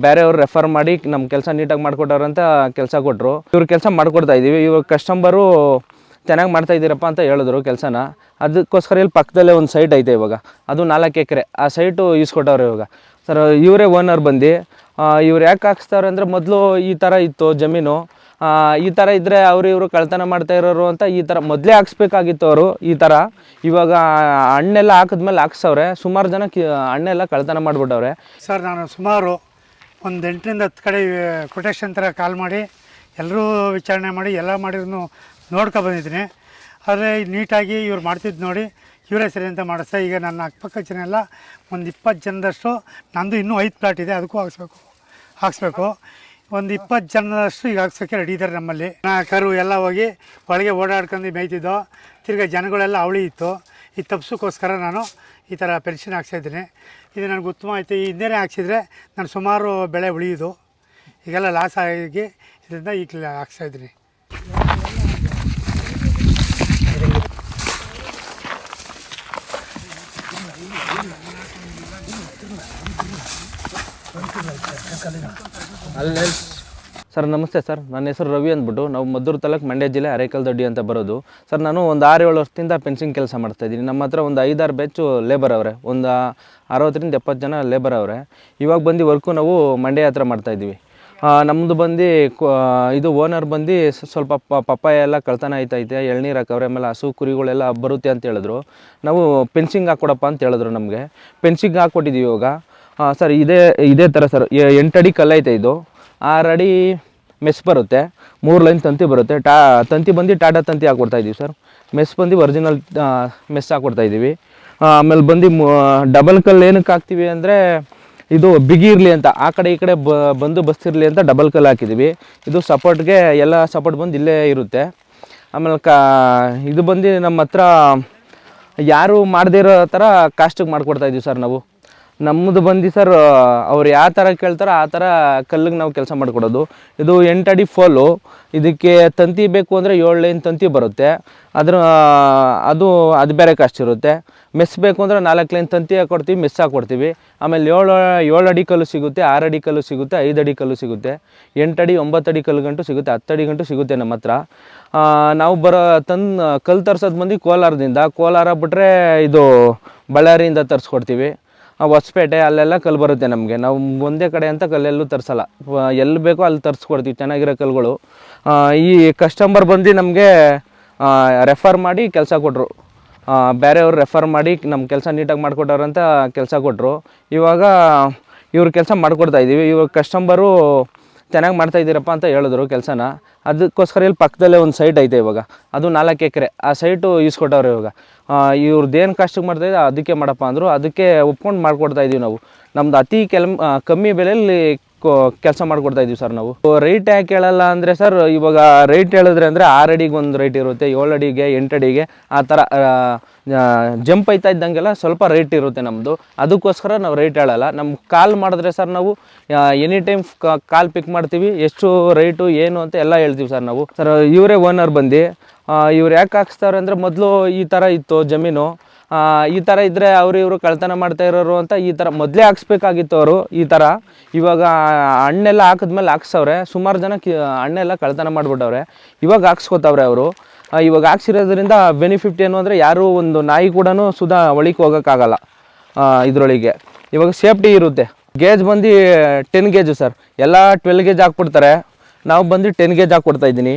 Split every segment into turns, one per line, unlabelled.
ಬೇರೆಯವ್ರು ರೆಫರ್ ಮಾಡಿ ನಮ್ಮ ಕೆಲಸ ನೀಟಾಗಿ ಮಾಡಿಕೊಟ್ಟವ್ರು ಅಂತ ಕೆಲಸ ಕೊಟ್ಟರು. ಇವ್ರು ಕೆಲಸ ಮಾಡಿಕೊಡ್ತಾ ಇದ್ದೀವಿ. ಇವಾಗ ಕಸ್ಟಮರು ಚೆನ್ನಾಗಿ ಮಾಡ್ತಾ ಇದ್ದೀರಪ್ಪ ಅಂತ ಹೇಳಿದ್ರು ಕೆಲಸನ. ಅದಕ್ಕೋಸ್ಕರ ಇಲ್ಲಿ ಪಕ್ಕದಲ್ಲೇ ಒಂದು ಸೈಟ್ ಐತೆ ಇವಾಗ, ಅದು 4 ಎಕರೆ. ಆ ಸೈಟು ಈಸ್ಕೊಟ್ಟವ್ರೆ ಇವಾಗ. ಸರ್ ಇವರೇ ಓನರ್ ಬಂದು. ಇವ್ರು ಯಾಕೆ ಹಾಕ್ಸ್ತಾರೆ ಅಂದರೆ, ಮೊದಲು ಈ ಥರ ಇತ್ತು ಜಮೀನು. ಈ ಥರ ಇದ್ದರೆ ಇವರು ಕಳ್ತನ ಮಾಡ್ತಾ ಇರೋರು ಅಂತ ಈ ಥರ ಮೊದಲೇ ಹಾಕ್ಸ್ಬೇಕಾಗಿತ್ತು ಅವರು. ಈ ಥರ ಇವಾಗ ಹಣ್ಣೆಲ್ಲ ಹಾಕಿದ್ಮೇಲೆ ಹಾಕ್ಸವ್ರೆ. ಸುಮಾರು ಜನ ಹಣ್ಣೆಲ್ಲ ಕಳ್ತನ ಮಾಡಿಬಿಟ್ಟವ್ರೆ.
ಸರ್ ನಾನು ಸುಮಾರು ಒಂದು 8ರಿಂದ 10 ಕಡೆ ಕೊಟೇಶನ್ ಥರ ಕಾಲ್ ಮಾಡಿ ಎಲ್ಲರೂ ವಿಚಾರಣೆ ಮಾಡಿ ಎಲ್ಲ ಮಾಡಿದ್ರು ನೋಡ್ಕೊ ಬಂದಿದ್ದೀನಿ. ಆದರೆ ನೀಟಾಗಿ ಇವ್ರು ಮಾಡ್ತಿದ್ದು ನೋಡಿ ಇವರೇ ಸರಿ ಅಂತ ಮಾಡಿಸ್ತಾ. ಈಗ ನನ್ನ ಅಕ್ಕಪಕ್ಕ ಜನ ಎಲ್ಲ ಒಂದು 20 ಜನದಷ್ಟು, ನಂದು ಇನ್ನೂ 5 ಪ್ಲಾಟ್ ಇದೆ, ಅದಕ್ಕೂ ಹಾಕ್ಸ್ಬೇಕು. ಒಂದು 20 ಜನದಷ್ಟು ಈಗ ಹಾಕ್ಸೋಕ್ಕೆ ರೆಡಿ ಇದ್ದಾರೆ ನಮ್ಮಲ್ಲಿ. ಕರು ಎಲ್ಲ ಹೋಗಿ ಒಳಗೆ ಓಡಾಡ್ಕೊಂಡು ಮೇಯ್ತಿದ್ದೋ. ತಿರ್ಗಿ ಜನಗಳೆಲ್ಲ ಅವಳಿ ಇತ್ತು. ಈ ತಪ್ಸೋಕ್ಕೋಸ್ಕರ ನಾನು ಈ ಥರ ಪೆನ್ಷನ್ ಹಾಕ್ಸಿದ್ದೀನಿ. ಇದು ನನಗೆ ಉತ್ತಮ ಆಯಿತು. ಈ ಹಿಂದೆ ಹಾಕ್ಸಿದ್ರೆ ನಾನು ಸುಮಾರು ಬೆಳೆ ಉಳಿಯೋದು. ಈಗೆಲ್ಲ ಲಾಸ್ ಆಗಿ ಇದರಿಂದ ಈಗ ಹಾಕ್ತಾಯಿದ್ದೀನಿ.
ಸರ್ ನಮಸ್ತೆ ಸರ್, ನನ್ನ ಹೆಸರು ರವಿ ಅಂದ್ಬಿಟ್ಟು. ನಾವು ಮದ್ದೂರು ತಾಲೂಕು, ಮಂಡ್ಯ ಜಿಲ್ಲೆ, ಅರೇಕಲ್ದೊಡ್ಡಿ ಅಂತ ಬರೋದು. ಸರ್ ನಾನು ಒಂದು 6-7 ವರ್ಷದಿಂದ ಫೆನ್ಸಿಂಗ್ ಕೆಲಸ ಮಾಡ್ತಾಯಿದ್ದೀನಿ. ನಮ್ಮ ಹತ್ರ ಒಂದು 5-6 ಬ್ಯಾಚು ಲೇಬರ್ ಅವರೇ, ಒಂದು 60ರಿಂದ 70 ಜನ ಲೇಬರ್ ಅವರೇ. ಇವಾಗ ಬಂದು ವರ್ಕು ನಾವು ಮಂಡ್ಯ ಹತ್ರ ಮಾಡ್ತಾಯಿದ್ದೀವಿ. ನಮ್ಮದು ಬಂದು ಇದು ಓನರ್ ಬಂದು ಸ್ವಲ್ಪ ಪಪ್ಪಾಯ ಎಲ್ಲ ಕಳ್ತನ ಆಯ್ತೈತೆ, ಎಳ್ನೀರು ಹಾಕವ್ರೆ, ಆಮೇಲೆ ಹಸು ಕುರಿಗಳೆಲ್ಲ ಬರುತ್ತೆ ಅಂತ ಹೇಳಿದ್ರು. ನಾವು ಫೆನ್ಸಿಂಗ್ ಹಾಕ್ಕೊಡಪ್ಪ ಅಂತ ಹೇಳಿದ್ರು ನಮಗೆ. ಫೆನ್ಸಿಂಗ್ ಹಾಕ್ಕೊಟ್ಟಿದ್ದೀವಿ ಇವಾಗ. ಸರ್ ಇದೇ ಥರ ಸರ್, 8 ಅಡಿ ಕಲ್ಲೈತೆ. ಇದು 6 ಅಡಿ ಮೆಸ್ ಬರುತ್ತೆ, 3 ಲೈನ್ ತಂತಿ ಬರುತ್ತೆ. ತಂತಿ ಬಂದು ಟಾಟಾ ತಂತಿ ಹಾಕ್ಕೊಡ್ತಾಯಿದ್ದೀವಿ ಸರ್. ಮೆಸ್ ಬಂದು ಒರಿಜಿನಲ್ ಮೆಸ್ ಹಾಕ್ಕೊಡ್ತಾಯಿದ್ದೀವಿ. ಆಮೇಲೆ ಬಂದು ಡಬಲ್ ಕಲ್ಲು ಏನಕ್ಕೆ ಹಾಕ್ತೀವಿ ಅಂದರೆ, ಇದು ಬಿಗಿ ಇರಲಿ ಅಂತ, ಆ ಕಡೆ ಈ ಕಡೆ ಬಂದು ಬಸ್ತಿರಲಿ ಅಂತ ಡಬಲ್ ಕಲ್ಲು ಹಾಕಿದ್ದೀವಿ. ಇದು ಸಪೋರ್ಟ್ಗೆ ಎಲ್ಲ ಸಪೋರ್ಟ್ ಬಂದು ಇಲ್ಲೇ ಇರುತ್ತೆ. ಆಮೇಲೆ ಇದು ಬಂದು ನಮ್ಮ ಹತ್ರ ಯಾರು ಮಾಡದೇ ಇರೋ ಥರ ಕಾಸ್ಟಿಗೆ ಮಾಡಿಕೊಡ್ತಾಯಿದ್ದೀವಿ ಸರ್ ನಾವು. ನಮ್ಮದು ಬಂದು ಸರ್, ಅವ್ರು ಯಾವ ಥರ ಕೇಳ್ತಾರೋ ಆ ಥರ ಕಲ್ಲಿಗೆ ನಾವು ಕೆಲಸ ಮಾಡಿಕೊಡೋದು. ಇದು 8 ಅಡಿ ಫೋಲು. ಇದಕ್ಕೆ ತಂತಿ ಬೇಕು ಅಂದರೆ 7 ಲೈನ್ ತಂತಿ ಬರುತ್ತೆ. ಅದು ಬೇರೆ ಕಾಸ್ಟ್ ಇರುತ್ತೆ. ಮೆಸ್ ಬೇಕು ಅಂದರೆ 4 ಲೈನ್ ತಂತಿ ಹಾಕ್ಕೊಡ್ತೀವಿ, ಮೆಸ್ ಹಾಕ್ಕೊಡ್ತೀವಿ. ಆಮೇಲೆ 7 ಅಡಿ ಕಲ್ಲು ಸಿಗುತ್ತೆ, 6 ಅಡಿ ಕಲ್ಲು ಸಿಗುತ್ತೆ, 5 ಅಡಿ ಕಲ್ಲು ಸಿಗುತ್ತೆ, 8 ಅಡಿ 9 ಅಡಿ ಕಲ್ಲು ಗಂಟು ಸಿಗುತ್ತೆ, 10 ಅಡಿ ಗಂಟು ಸಿಗುತ್ತೆ ನಮ್ಮ ಹತ್ರ. ನಾವು ಕಲ್ಲು ತರ್ಸೋದು ಬಂದು ಕೋಲಾರ ಬಿಟ್ಟರೆ ಇದು ಬಳ್ಳಾರಿಯಿಂದ ತರಿಸ್ಕೊಡ್ತೀವಿ. ಹೊಸಪೇಟೆ ಅಲ್ಲೆಲ್ಲ ಕಲ್ಲು ಬರುತ್ತೆ ನಮಗೆ. ನಾವು ಒಂದೇ ಕಡೆ ಅಂತ ಕಲ್ಲೆಲ್ಲೂ ತರಿಸಲ್ಲ, ಎಲ್ಲಿ ಬೇಕೋ ಅಲ್ಲಿ ತರಿಸ್ಕೊಡ್ತೀವಿ ಚೆನ್ನಾಗಿರೋ ಕಲ್ಲುಗಳು. ಈ ಕಸ್ಟಮರ್ ಬಂದು ನಮಗೆ ರೆಫರ್ ಮಾಡಿ ಕೆಲಸ ಕೊಟ್ಟರು. ಬೇರೆಯವ್ರು ರೆಫರ್ ಮಾಡಿ ನಮ್ಮ ಕೆಲಸ ನೀಟಾಗಿ ಮಾಡಿಕೊಟ್ಟವ್ರು ಅಂತ ಕೆಲಸ ಕೊಟ್ಟರು. ಇವಾಗ ಇವ್ರು ಕೆಲಸ ಮಾಡಿಕೊಡ್ತಾ ಇದ್ದೀವಿ. ಇವಾಗ ಕಸ್ಟಮರು ಚೆನ್ನಾಗಿ ಮಾಡ್ತಾಯಿದ್ದೀರಪ್ಪ ಅಂತ ಹೇಳಿದ್ರು ಕೆಲಸನ. ಅದಕ್ಕೋಸ್ಕರ ಇಲ್ಲಿ ಪಕ್ಕದಲ್ಲೇ ಒಂದು ಸೈಟ್ ಐತೆ ಇವಾಗ, ಅದು 4 ಎಕರೆ. ಆ ಸೈಟು ಈಸ್ಕೊಟ್ಟವ್ರೆ ಇವಾಗ. ಇವ್ರದ್ದೇನು ಕಾಸ್ಟಿಗೆ ಮಾಡ್ತಾಯಿದ್ದೆ ಅದಕ್ಕೆ ಮಾಡಪ್ಪ ಅಂದರು. ಅದಕ್ಕೆ ಒಪ್ಕೊಂಡು ಮಾಡಿಕೊಡ್ತಾಯಿದ್ದೀವಿ ನಾವು. ನಮ್ಮದು ಅತಿ ಕಮ್ಮಿ ಬೆಲೆಯಲ್ಲಿ ಕೆಲಸ ಮಾಡಿಕೊಡ್ತಾಯಿದ್ದೀವಿ ಸರ್ ನಾವು. ರೈಟ್ ಯಾಕೆ ಹೇಳಲ್ಲ ಅಂದರೆ ಸರ್, ಇವಾಗ ರೈಟ್ ಹೇಳಿದ್ರೆ ಅಂದರೆ 6 ಅಡಿಗೆ ಒಂದು ರೈಟ್ ಇರುತ್ತೆ, 7 ಅಡಿಗೆ 8 ಅಡಿಗೆ ಆ ಥರ ಜಂಪ್ ಐತಾ ಇದ್ದಂಗೆಲ್ಲ ಸ್ವಲ್ಪ ರೈಟ್ ಇರುತ್ತೆ ನಮ್ಮದು. ಅದಕ್ಕೋಸ್ಕರ ನಾವು ರೈಟ್ ಹೇಳಲ್ಲ. ನಮ್ಗೆ ಕಾಲ್ ಮಾಡಿದ್ರೆ ಸರ್ ನಾವು ಎನಿ ಟೈಮ್ ಕಾಲ್ ಪಿಕ್ ಮಾಡ್ತೀವಿ, ಎಷ್ಟು ರೈಟು ಏನು ಅಂತ ಎಲ್ಲ ಹೇಳ್ತೀವಿ ಸರ್ ನಾವು. ಸರ್ ಇವರೇ ಓನರ್ ಬಂದು. ಇವ್ರು ಯಾಕೆ ಹಾಕ್ಸ್ತಾರೆ ಅಂದರೆ, ಮೊದಲು ಈ ಥರ ಇತ್ತು ಜಮೀನು. ಈ ಥರ ಇದ್ದರೆ ಇವರು ಕಳ್ತನ ಮಾಡ್ತಾ ಇರೋರು ಅಂತ ಈ ಥರ ಮೊದಲೇ ಹಾಕ್ಸ್ಬೇಕಾಗಿತ್ತು ಅವರು. ಈ ಥರ ಇವಾಗ ಹಣ್ಣೆಲ್ಲ ಹಾಕಿದ್ಮೇಲೆ ಹಾಕ್ಸವ್ರೆ. ಸುಮಾರು ಜನ ಹಣ್ಣೆಲ್ಲ ಕಳ್ತನ ಮಾಡಿಬಿಟ್ಟವ್ರೆ. ಇವಾಗ ಹಾಕ್ಸ್ಕೊತವ್ರೆ ಅವರು. ಇವಾಗ ಹಾಕ್ಸಿರೋದ್ರಿಂದ ಬೆನಿಫಿಟ್ ಏನು ಅಂದರೆ, ಯಾರು ಒಂದು ನಾಯಿ ಕೂಡ ಒಳಕ್ಕೆ ಹೋಗೋಕ್ಕಾಗಲ್ಲ ಇದರೊಳಗೆ. ಇವಾಗ ಸೇಫ್ಟಿ ಇರುತ್ತೆ. ಗೇಜ್ ಬಂದು 10 ಗೇಜು ಸರ್. ಎಲ್ಲ 12 ಗೇಜ್ ಹಾಕ್ಬಿಡ್ತಾರೆ. ನಾವು ಬಂದು 10 ಗೇಜ್ ಹಾಕ್ಕೊಡ್ತಾಯಿದ್ದೀನಿ.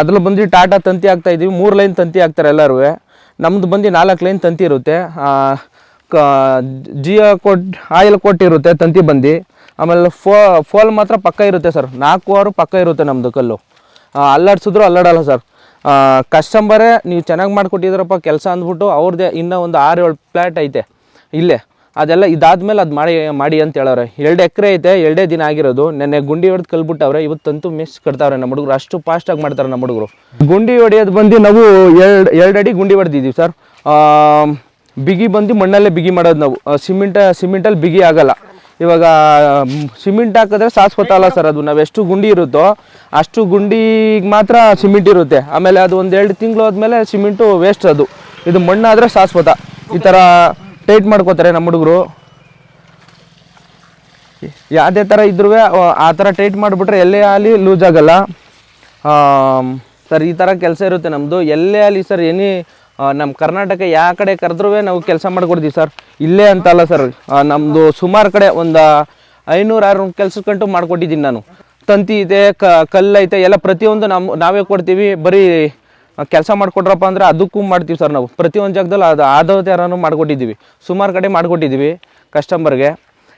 ಅದ್ರಲ್ಲಿ ಬಂದು ಟಾಟಾ ತಂತಿ ಹಾಕ್ತಾಯಿದ್ದೀವಿ. 3 ಲೈನ್ ತಂತಿ ಹಾಕ್ತಾರೆ ಎಲ್ಲರೂ. ನಮ್ಮದು ಬಂದು 4 ಲೈನ್ ತಂತಿ ಇರುತ್ತೆ. ಜಿಯೋ ಆಯಿಲ್ ಕೊಟ್ಟಿರುತ್ತೆ ತಂತಿ ಬಂದು. ಆಮೇಲೆ ಫೋಲ್ ಮಾತ್ರ ಪಕ್ಕ ಇರುತ್ತೆ ಸರ್. 4 ವಾರ ಪಕ್ಕ ಇರುತ್ತೆ ನಮ್ಮದು ಕಲ್ಲು. ಅಲ್ಲಾಡ್ಸಿದ್ರು ಅಲ್ಲಾಡಲ್ಲ ಸರ್. ಕಸ್ಟಮರೇ ನೀವು ಚೆನ್ನಾಗಿ ಮಾಡಿಕೊಟ್ಟಿದ್ದೀರಪ್ಪ ಕೆಲಸ ಅಂದ್ಬಿಟ್ಟು ಅವ್ರದ್ದೇ ಇನ್ನೂ ಒಂದು 6-7 ಫ್ಲ್ಯಾಟ್ ಐತೆ ಇಲ್ಲೇ. ಅದೆಲ್ಲ ಇದಾದ್ಮೇಲೆ ಅದು ಮಾಡಿ ಅಂತ ಹೇಳೋರೆ. 2 ಎಕರೆ ಐತೆ, 2 ದಿನ ಆಗಿರೋದು. ನೆನ್ನೆ ಗುಂಡಿ ಹೊಡೆದು ಕಲ್ಬಿಟ್ಟವ್ರೆ. ಇವತ್ತಂತೂ ಮಿಸ್ ಕಟ್ತಾವ್ರೆ ನಮ್ಮ ಹುಡುಗರು. ಅಷ್ಟು ಫಾಸ್ಟಾಗಿ ಮಾಡ್ತಾರೆ ನಮ್ಮ ಹುಡುಗರು. ಗುಂಡಿ ಹೊಡೆಯೋದು ಬಂದು ನಾವು 2 ಅಡಿ ಗುಂಡಿ ಹೊಡೆದಿದ್ದೀವಿ ಸರ್. ಬಿಗಿ ಬಂದು ಮಣ್ಣಲ್ಲೇ ಬಿಗಿ ಮಾಡೋದು ನಾವು. ಸಿಮೆಂಟಲ್ಲಿ ಬಿಗಿ ಆಗಲ್ಲ. ಇವಾಗ ಸಿಮೆಂಟ್ ಹಾಕಿದ್ರೆ ಶಾಶ್ವತ ಸರ್. ಅದು ನಾವು ಎಷ್ಟು ಗುಂಡಿ ಇರುತ್ತೋ ಅಷ್ಟು ಗುಂಡಿಗೆ ಮಾತ್ರ ಸಿಮೆಂಟ್ ಇರುತ್ತೆ. ಆಮೇಲೆ ಅದು ಒಂದು 2 ತಿಂಗಳು ಆದಮೇಲೆ ಸಿಮೆಂಟು ವೇಸ್ಟ್. ಅದು ಇದು ಮಣ್ಣಾದರೆ ಶಾಶ್ವತ. ಈ ಥರ ಟೈಟ್ ಮಾಡ್ಕೋತಾರೆ ನಮ್ಮ ಹುಡುಗರು. ಯಾವುದೇ ಥರ ಇದ್ರೂ ಆ ಥರ ಟೈಟ್ ಮಾಡಿಬಿಟ್ರೆ ಎಲ್ಲೇ ಆಗಲಿ ಲೂಸ್ ಆಗಲ್ಲ ಸರ್. ಈ ಥರ ಕೆಲಸ ಇರುತ್ತೆ ನಮ್ಮದು. ಎಲ್ಲೇ ಆಗಲಿ ಸರ್, ನಮ್ಮ ಕರ್ನಾಟಕ ಯಾವ ಕಡೆ ಕರೆದ್ರೂ ನಾವು ಕೆಲಸ ಮಾಡಿಕೊಡ್ತೀವಿ ಸರ್. ಇಲ್ಲೇ ಅಂತಲ್ಲ ಸರ್, ನಮ್ಮದು ಸುಮಾರು ಕಡೆ ಒಂದು 500-600 ಕೆಲಸಕ್ಕಂಟು ಮಾಡಿಕೊಟ್ಟಿದ್ದೀನಿ ನಾನು. ತಂತಿ ಇದೆ, ಕಲ್ಲೈತೆ, ಎಲ್ಲ ಪ್ರತಿಯೊಂದು ನಾವೇ ಕೊಡ್ತೀವಿ. ಬರೀ ಕೆಲಸ ಮಾಡಿಕೊಟ್ರಪ್ಪ ಅಂದರೆ ಅದಕ್ಕೂ ಮಾಡ್ತೀವಿ ಸರ್ ನಾವು. ಪ್ರತಿಯೊಂದು ಜಾಗದಲ್ಲಿ ಅದು ಆದವ ಥರನೂ ಮಾಡಿಕೊಟ್ಟಿದ್ದೀವಿ. ಸುಮಾರು ಕಡೆ ಮಾಡಿಕೊಟ್ಟಿದ್ದೀವಿ ಕಸ್ಟಮರ್ಗೆ.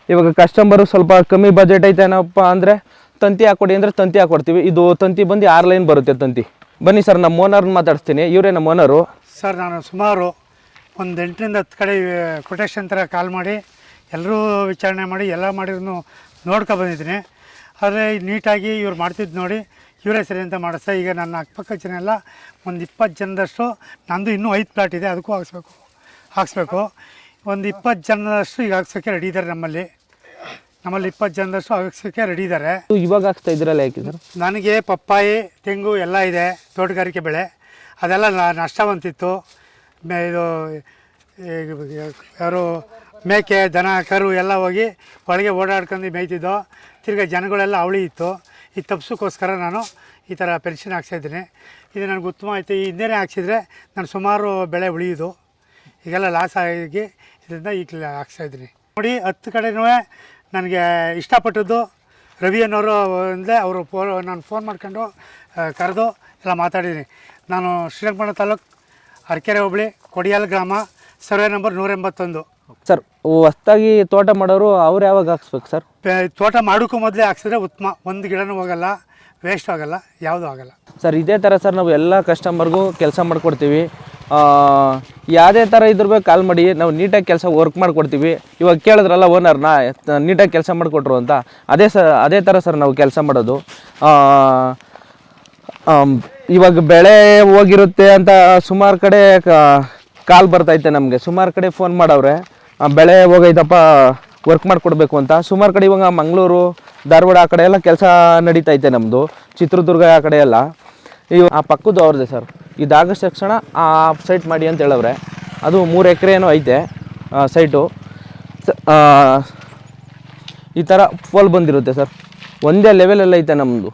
ಇವಾಗ ಕಸ್ಟಮರು ಸ್ವಲ್ಪ ಕಮ್ಮಿ ಬಜೆಟ್ ಐತೆನಪ್ಪ ಅಂದರೆ ತಂತಿ ಹಾಕ್ಕೊಡಿ ಅಂದರೆ ತಂತಿ ಹಾಕ್ಕೊಡ್ತೀವಿ. ಇದು ತಂತಿ ಬಂದು 6 ಲೈನ್ ಬರುತ್ತೆ ತಂತಿ. ಬನ್ನಿ ಸರ್, ನಮ್ಮ ಓನರ್ನ ಮಾತಾಡ್ತೀನಿ. ಇವರೇ ನಮ್ಮ ಓನರು
ಸರ್. ನಾನು ಸುಮಾರು ಒಂದು 8-10 ಕಡೆ ಕೊಟೇಶನ್ ಥರ ಕಾಲ್ ಮಾಡಿ ಎಲ್ಲರೂ ವಿಚಾರಣೆ ಮಾಡಿ ಎಲ್ಲ ಮಾಡಿದ್ರು ಬಂದಿದ್ದೀನಿ. ಆದರೆ ನೀಟಾಗಿ ಇವ್ರು ಮಾಡ್ತಿದ್ದು ನೋಡಿ ಇವರೇ ಸರಿ ಅಂತ ಮಾಡಿಸ್ತಾ. ಈಗ ನನ್ನ ಅಕ್ಕಪಕ್ಕ ಜನ ಎಲ್ಲ ಒಂದು 20 ಜನದಷ್ಟು, ನಂದು ಇನ್ನೂ 5 ಪ್ಲಾಟ್ ಇದೆ, ಅದಕ್ಕೂ ಹಾಕ್ಸ್ಬೇಕು. ಒಂದು 20 ಜನದಷ್ಟು ಈಗ ಹಾಕ್ಸೋಕ್ಕೆ ರೆಡಿ ಇದ್ದಾರೆ. ನಮ್ಮಲ್ಲಿ 20 ಜನದಷ್ಟು ಹಾಕ್ಸೋಕ್ಕೆ ರೆಡಿ ಇದ್ದಾರೆ.
ಇವಾಗ ಹಾಕ್ಸ್ತಾ ಇದ್ದೀರಲ್ಲ, ಯಾಕೆ ಸರ್?
ನನಗೆ ಪಪ್ಪಾಯಿ, ತೆಂಗು ಎಲ್ಲ ಇದೆ, ತೋಟಗಾರಿಕೆ ಬೆಳೆ. ಅದೆಲ್ಲ ನಷ್ಟ ಬಂತಿತ್ತು. ಇದು ಯಾರು ಮೇಕೆ, ದನ, ಕರು ಎಲ್ಲ ಹೋಗಿ ಒಳಗೆ ಓಡಾಡ್ಕೊಂಡು ಮೇಯ್ತಿದ್ದೋ. ತಿರ್ಗಿ ಜನಗಳೆಲ್ಲ ಅವಳಿ ಇತ್ತು. ಈ ತಪ್ಸೋಕ್ಕೋಸ್ಕರ ನಾನು ಈ ಥರ ಪೆನ್ಷನ್ ಹಾಕ್ಸಿದ್ದೀನಿ. ಇದು ನನಗೆ ಉತ್ತಮ ಆಯಿತು. ಈ ಹಿಂದೆನೇ ಹಾಕ್ಸಿದ್ರೆ ನಾನು ಸುಮಾರು ಬೆಳೆ ಉಳಿಯೋದು. ಈಗೆಲ್ಲ ಲಾಸ್ ಆಗಿ ಇದರಿಂದ ಈಗ ಹಾಕ್ಸ್ತಾಯಿದ್ದೀನಿ ನೋಡಿ. 10 ಕಡೆನೂ ನನಗೆ ಇಷ್ಟಪಟ್ಟದ್ದು ರವಿ ಅನ್ನೋರು ಅಂದರೆ ಅವರು ನಾನು ಫೋನ್ ಮಾಡ್ಕೊಂಡು ಕರೆದು ಎಲ್ಲ ಮಾತಾಡಿದ್ದೀನಿ. ನಾನು ಶ್ರೀರಂಗಪಟ್ಟಣ ತಾಲೂಕು ಅರಕೆರೆ ಹೋಬಳಿ ಕೊಡಿಯಾಲ್ ಗ್ರಾಮ, ಸರ್ವೆ ನಂಬರ್ 181
ಸರ್. ಹೊಸ್ದಾಗಿ ತೋಟ ಮಾಡೋರು ಅವ್ರು ಯಾವಾಗ ಹಾಕ್ಸ್ಬೇಕು ಸರ್?
ತೋಟ ಮಾಡೋಕ್ಕೂ ಮೊದಲೇ ಹಾಕ್ಸಿದ್ರೆ ಉತ್ತಮ. ಒಂದು ಗಿಡನೂ ಹೋಗಲ್ಲ, ವೇಸ್ಟ್ ಆಗಲ್ಲ, ಯಾವುದೂ ಆಗಲ್ಲ
ಸರ್. ಇದೇ ಥರ ಸರ್ ನಾವು ಎಲ್ಲ ಕಸ್ಟಮರ್ಗೂ ಕೆಲಸ ಮಾಡಿಕೊಡ್ತೀವಿ. ಯಾವುದೇ ಥರ ಇದ್ರೂ ಕಾಲ್ ಮಾಡಿ, ನಾವು ನೀಟಾಗಿ ಕೆಲಸ ವರ್ಕ್ ಮಾಡಿಕೊಡ್ತೀವಿ. ಇವಾಗ ಕೇಳಿದ್ರಲ್ಲ ಓನರ್ನ, ನೀಟಾಗಿ ಕೆಲಸ ಮಾಡಿಕೊಟ್ರು ಅಂತ. ಅದೇ ಥರ ಸರ್ ನಾವು ಕೆಲಸ ಮಾಡೋದು. ಇವಾಗ ಬೆಳೆ ಹೋಗಿರುತ್ತೆ ಅಂತ ಸುಮಾರು ಕಡೆ ಕಾಲ್ ಬರ್ತೈತೆ ನಮಗೆ. ಸುಮಾರು ಕಡೆ ಫೋನ್ ಮಾಡವ್ರೆ, ಬೆಳೆ ಹೋಗೈತಪ್ಪ ವರ್ಕ್ ಮಾಡಿಕೊಡ್ಬೇಕು ಅಂತ. ಸುಮಾರು ಕಡೆ ಇವಾಗ ಮಂಗಳೂರು, ಧಾರವಾಡ ಆ ಕಡೆ ಎಲ್ಲ ಕೆಲಸ ನಡೀತೈತೆ ನಮ್ಮದು. ಚಿತ್ರದುರ್ಗ ಆ ಕಡೆ ಎಲ್ಲ ಆ ಪಕ್ಕದ್ದು ಅವ್ರದ್ದೇ ಸರ್. ಇದಾಗೋ ತಕ್ಷಣ ಆ ಸೈಟ್ ಮಾಡಿ ಅಂತ ಹೇಳವ್ರೆ. ಅದು 3 ಎಕರೆ ಏನೋ ಐತೆ ಸೈಟು. ಈ ಥರ ಫೋಲ್ ಬಂದಿರುತ್ತೆ ಸರ್. ಒಂದೇ ಲೆವೆಲಲ್ಲಿ ಐತೆ ನಮ್ಮದು.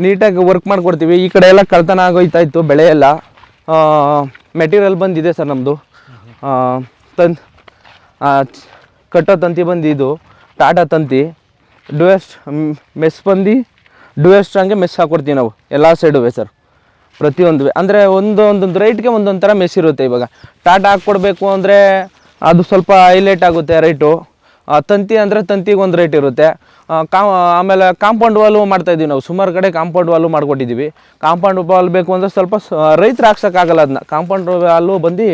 ನೀಟಾಗಿ ವರ್ಕ್ ಮಾಡಿಕೊಡ್ತೀವಿ. ಈ ಕಡೆ ಎಲ್ಲ ಕಳ್ತನ ಆಗೋಯ್ತಾಯಿತ್ತು ಬೆಳೆ ಎಲ್ಲ. ಮೆಟೀರಿಯಲ್ ಬಂದಿದೆ ಸರ್ ನಮ್ಮದು. ಕಟ್ಟೋ ತಂತಿ ಬಂದು ಇದು ಟಾಟಾ ತಂತಿ. ಡುವೆಸ್ಟ್ ಮೆಸ್ ಬಂದು ಡುವೆಸ್ಟ್ ಹಂಗೆ ಮೆಸ್ ಹಾಕ್ಕೊಡ್ತೀವಿ ನಾವು ಎಲ್ಲ ಸೈಡು ಸರ್. ಪ್ರತಿಯೊಂದು ಅಂದರೆ ಒಂದೊಂದು ರೈಟ್ಗೆ ಒಂದೊಂದು ಥರ ಮೆಸ್ ಇರುತ್ತೆ. ಇವಾಗ ಟಾಟಾ ಹಾಕ್ಕೊಡ್ಬೇಕು ಅಂದರೆ ಅದು ಸ್ವಲ್ಪ ಹೈಲೈಟ್ ಆಗುತ್ತೆ ರೈಟು. ತಂತಿ ಅಂದರೆ ತಂತಿಗೆ ಒಂದು ರೇಟ್ ಇರುತ್ತೆ. ಆಮೇಲೆ ಕಾಂಪೌಂಡ್ ವಾಲು ಮಾಡ್ತಾಯಿದ್ದೀವಿ ನಾವು. ಸುಮಾರು ಕಡೆ ಕಾಂಪೌಂಡ್ ವಾಲು ಮಾಡಿಕೊಟ್ಟಿದ್ದೀವಿ. ಕಾಂಪೌಂಡ್ ವಾಲ್ ಬೇಕು ಅಂದರೆ ಸ್ವಲ್ಪ ರೈತರು ಹಾಕ್ಸೋಕ್ಕಾಗಲ್ಲ ಅದನ್ನ. ಕಾಂಪೌಂಡ್ ವಾಲು ಬಂದು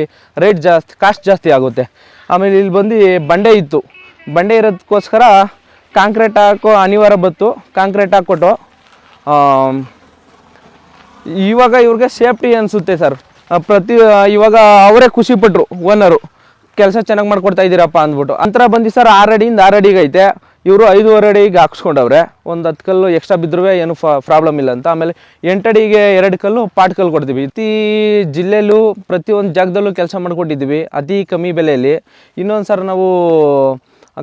ರೇಟ್ ಜಾಸ್ತಿ, ಕಾಸ್ಟ್ ಜಾಸ್ತಿ ಆಗುತ್ತೆ. ಆಮೇಲೆ ಇಲ್ಲಿ ಬಂದು ಬಂಡೆ ಇತ್ತು. ಬಂಡೆ ಇರೋದಕ್ಕೋಸ್ಕರ ಕಾಂಕ್ರೀಟ್ ಹಾಕೋ ಅನಿವಾರ್ಯ ಬಂತು. ಕಾಂಕ್ರೀಟ್ ಹಾಕ್ಕೊಟ್ಟು ಇವಾಗ ಇವ್ರಿಗೆ ಸೇಫ್ಟಿ ಅನಿಸುತ್ತೆ ಸರ್. ಇವಾಗ ಅವರೇ ಖುಷಿಪಟ್ಟರು ಓನರು, ಕೆಲಸ ಚೆನ್ನಾಗಿ ಮಾಡ್ಕೊಡ್ತಾ ಇದ್ದೀರಪ್ಪ ಅಂದ್ಬಿಟ್ಟು. ಅಂತರ ಬಂದು ಸರ್ 6 ಅಡಿಯಿಂದ 6 ಅಡಿಗೆ ಐತೆ. ಇವರು 5.5 ಅಡಿಗೆ ಹಾಕ್ಸ್ಕೊಂಡವ್ರೆ. ಒಂದು 10 ಕಲ್ಲು ಎಕ್ಸ್ಟ್ರಾ ಬಿದ್ದರೂ ಏನು ಪ್ರಾಬ್ಲಮ್ ಇಲ್ಲ ಅಂತ. ಆಮೇಲೆ 8 ಅಡಿಗೆ 2 ಕಲ್ಲು ಪಾಟ್ ಕಲ್ಲು ಕೊಡ್ತೀವಿ. ಪ್ರತಿ ಜಿಲ್ಲೆಯಲ್ಲೂ ಪ್ರತಿಯೊಂದು ಜಾಗದಲ್ಲೂ ಕೆಲಸ ಮಾಡಿಕೊಟ್ಟಿದ್ದೀವಿ ಅತಿ ಕಮ್ಮಿ ಬೆಲೆಯಲ್ಲಿ. ಇನ್ನೊಂದು ಸರ್ ನಾವು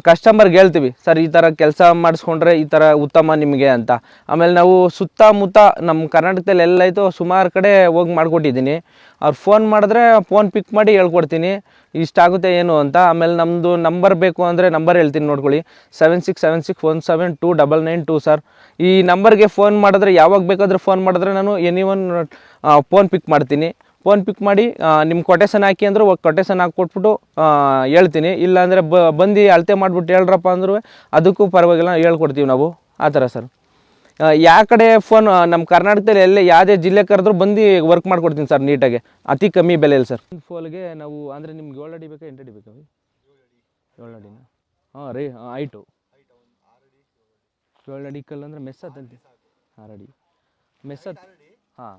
ಕಸ್ಟಮರ್ಗೆ ಹೇಳ್ತೀವಿ, ಸರ್ ಈ ಥರ ಕೆಲಸ ಮಾಡಿಸ್ಕೊಂಡ್ರೆ ಈ ಥರ ಉತ್ತಮ ನಿಮಗೆ ಅಂತ. ಆಮೇಲೆ ನಾವು ಸುತ್ತಮುತ್ತ ನಮ್ಮ ಕರ್ನಾಟಕದಲ್ಲಿ ಎಲ್ಲಾಯಿತು ಸುಮಾರು ಕಡೆ ಹೋಗಿ ಮಾಡಿಕೊಟ್ಟಿದ್ದೀನಿ. ಅವ್ರು ಫೋನ್ ಮಾಡಿದ್ರೆ ಫೋನ್ ಪಿಕ್ ಮಾಡಿ ಹೇಳ್ಕೊಡ್ತೀನಿ ಇಷ್ಟಾಗುತ್ತೆ ಏನು ಅಂತ. ಆಮೇಲೆ ನಮ್ಮದು ನಂಬರ್ ಬೇಕು ಅಂದರೆ ನಂಬರ್ ಹೇಳ್ತೀನಿ ನೋಡ್ಕೊಳ್ಳಿ, 7676172992 ಸರ್. ಈ ನಂಬರ್ಗೆ ಫೋನ್ ಮಾಡಿದ್ರೆ ಯಾವಾಗ ಬೇಕಾದರೂ ಫೋನ್ ಮಾಡಿದ್ರೆ ನಾನು ಎನಿವನ್ ಫೋನ್ ಪಿಕ್ ಮಾಡ್ತೀನಿ. ಫೋನ್ ಪಿಕ್ ಮಾಡಿ ನಿಮ್ಮ ಕೊಟೇಶನ್ ಹಾಕಿ ಅಂದರೂ ಕೊಟೇಶನ್ ಹಾಕ್ಕೊಟ್ಬಿಟ್ಟು ಹೇಳ್ತೀನಿ. ಇಲ್ಲಾಂದರೆ ಬಂದು ಅಳತೆ ಮಾಡಿಬಿಟ್ಟು ಹೇಳ್ರಪ್ಪ ಅಂದರೂ ಅದಕ್ಕೂ ಪರವಾಗಿಲ್ಲ, ಹೇಳ್ಕೊಡ್ತೀವಿ ನಾವು ಆ ಥರ ಸರ್. ಯಾವ ಕಡೆ ಫೋನ್ ನಮ್ಮ ಕರ್ನಾಟಕದಲ್ಲಿ ಎಲ್ಲೇ ಯಾವುದೇ ಜಿಲ್ಲೆ ಕರೆದ್ರೂ ಬಂದು ವರ್ಕ್ ಮಾಡ್ಕೊಡ್ತೀನಿ ಸರ್ ನೀಟಾಗಿ ಅತಿ ಕಮ್ಮಿ ಬೆಲೆಯಲ್ಲಿ ಸರ್. ಫೋಲ್ಗೆ ನಾವು ಅಂದರೆ ನಿಮ್ಗೆ 7 ಅಡಿ ಬೇಕಾ 8 ಅಡಿ ಬೇಕಾ? 7 ಅಡಿನ ಹೈಟು 7 ಅಡಿ ಕಲ್ಲು ಅಂದರೆ ಮೆಸ್ ಹತ್ತಂತೆ 6 ಅಡಿ ಮೆಸ್ ಹಾಂ